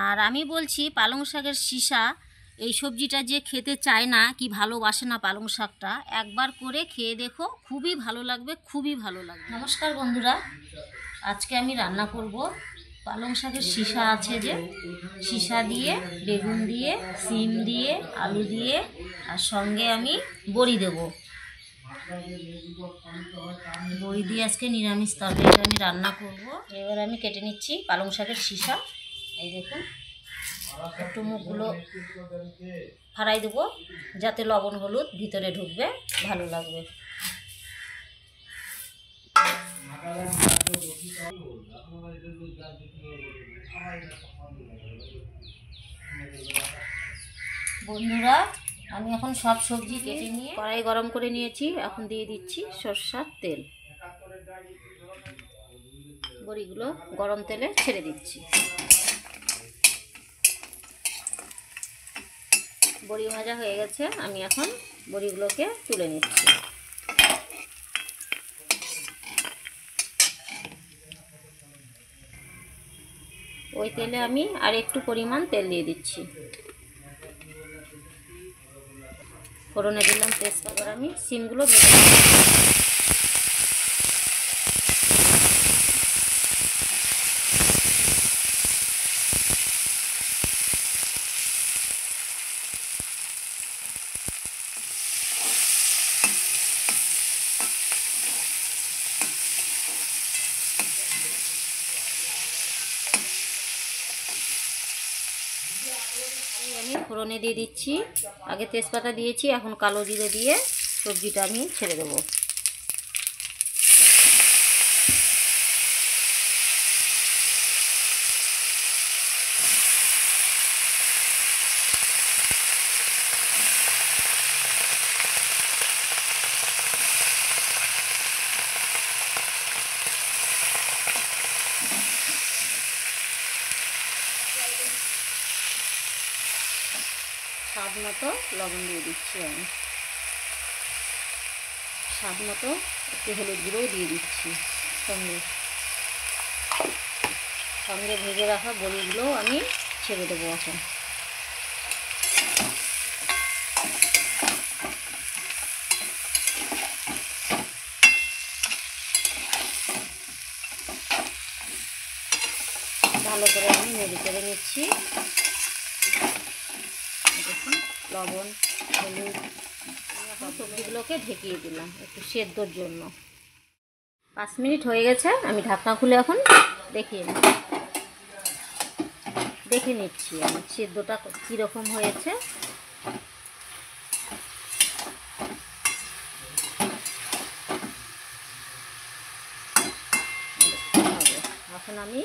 আর আমি বলছি পালং শাকের শিশা এই সবজিটা যে খেতে চায় না কি ভালোবাসে না পালং শাকটা, একবার করে খেয়ে দেখো, খুবই ভালো লাগবে, খুবই ভালো লাগবে। নমস্কার বন্ধুরা, আজকে আমি রান্না করব পালং শাকের শিশা আছে যে, শিশা দিয়ে, বেগুন দিয়ে, সিম দিয়ে, আলু দিয়ে, আর সঙ্গে আমি বড়ি দেব। বড়ি দিয়ে আজকে নিরামিষ তরকারিটা আমি রান্না করব। এবার আমি কেটে নিচ্ছি পালং শাকের শিশা। এই দেখুন, একটু মুখগুলো ফাড়াই দেবো যাতে লবণ হলুদ ভিতরে ঢুকবে, ভালো লাগবে। বন্ধুরা, আমি এখন সব সবজি কেটে নিয়ে কড়াই গরম করে নিয়েছি। এখন দিয়ে দিচ্ছি সরষের তেল। বড়িগুলো গরম তেলে ছেড়ে দিচ্ছি। বড়ি ভাজা হয়ে গেছে, আমি এখন বড়িগুলোকে তুলে নিচ্ছি। ওই তেলে আমি আর একটু পরিমাণ তেল দিয়ে দিচ্ছি। ফোড়নে দিলাম তেজপাতা। আমি সিমগুলো ভেজে আমি ফোড়নে দিয়ে দিচ্ছি। আগে তেজপাতা দিয়েছি, এখন কালো জিরে দিয়ে সবজিটা আমি ছেড়ে দেবো। স্বাদ মতো লবণ দিয়ে দিচ্ছি। আমি স্বাদ মতো একটু হলুদ গুঁড়োও দিয়ে দিচ্ছি। সঙ্গে সঙ্গে ভেজে রাখা বড়িগুলো আমি ছেড়ে দেবো। এখন ভালো করে আমি নেড়ে চেড়ে নিচ্ছি। দেখুন, লবণ, হলুদ। এখন সবজিগুলোকে ঢেকিয়ে দিলাম একটু সেদ্ধর জন্য। 5 মিনিট হয়ে গেছে, আমি ঢাকনা খুলে এখন দেখে নিচ্ছি আমি সেদ্ধটা কীরকম হয়েছে। এখন আমি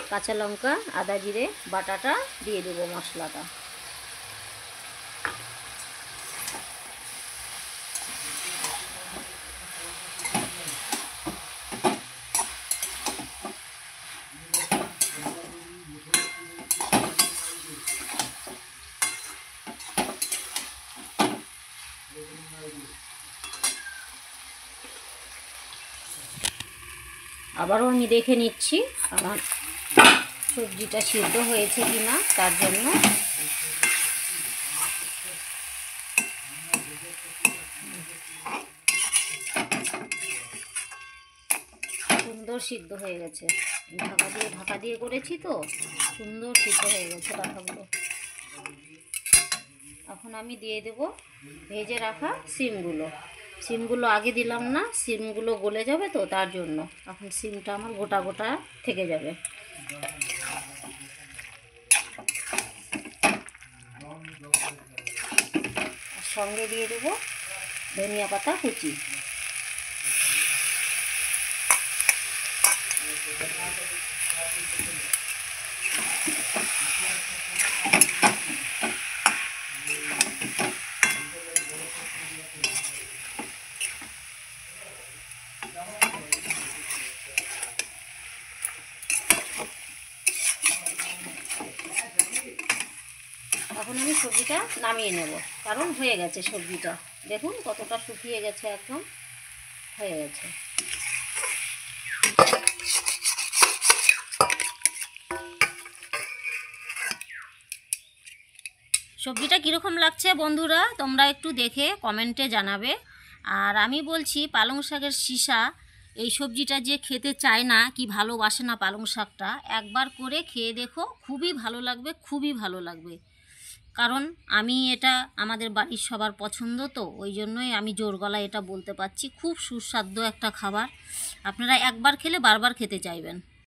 কাঁচা লঙ্কা, আদা জিরে বাটাটা দিয়ে দেবো, মশলাটা। আবারও আমি দেখে নিচ্ছি আমার সবজিটা সিদ্ধ হয়েছে কিনা, তার জন্য। সুন্দর সিদ্ধ হয়ে গেছে, ঢাকা দিয়ে করেছি তো, সুন্দর সিদ্ধ হয়ে গেছে ডাঁটাগুলো। এখন আমি দিয়ে দেব ভেজে রাখা সিমগুলো আগে দিলাম না, সিমগুলো গলে যাবে তো, তার জন্য। এখন সিমটা আমার গোটা গোটা থেকে যাবে। সঙ্গে দিয়ে দেব ধনিয়া পাতা কুচি। এখন আমি সবজিটা নামিয়ে নেব, কারণ হয়ে গেছে সবজিটা। দেখুন কতটা শুকিয়ে গেছে, একদম হয়ে গেছে। সবজিটা কীরকম লাগছে বন্ধুরা তোমরা একটু দেখে কমেন্টে জানাবে। আর আমি বলছি পালং শাকের শীষা, এই সবজিটা যে খেতে চায় না কি ভালোবাসে না পালং শাকটা, একবার করে খেয়ে দেখো, খুবই ভালো লাগবে, খুবই ভালো লাগবে। কারণ আমি এটা আমাদের বাড়ির সবার পছন্দ, তো ওই জন্যই আমি জোর গলায় এটা বলতে পারছি। খুব সুস্বাদু একটা খাবার, আপনারা একবার খেলে বারবার খেতে চাইবেন।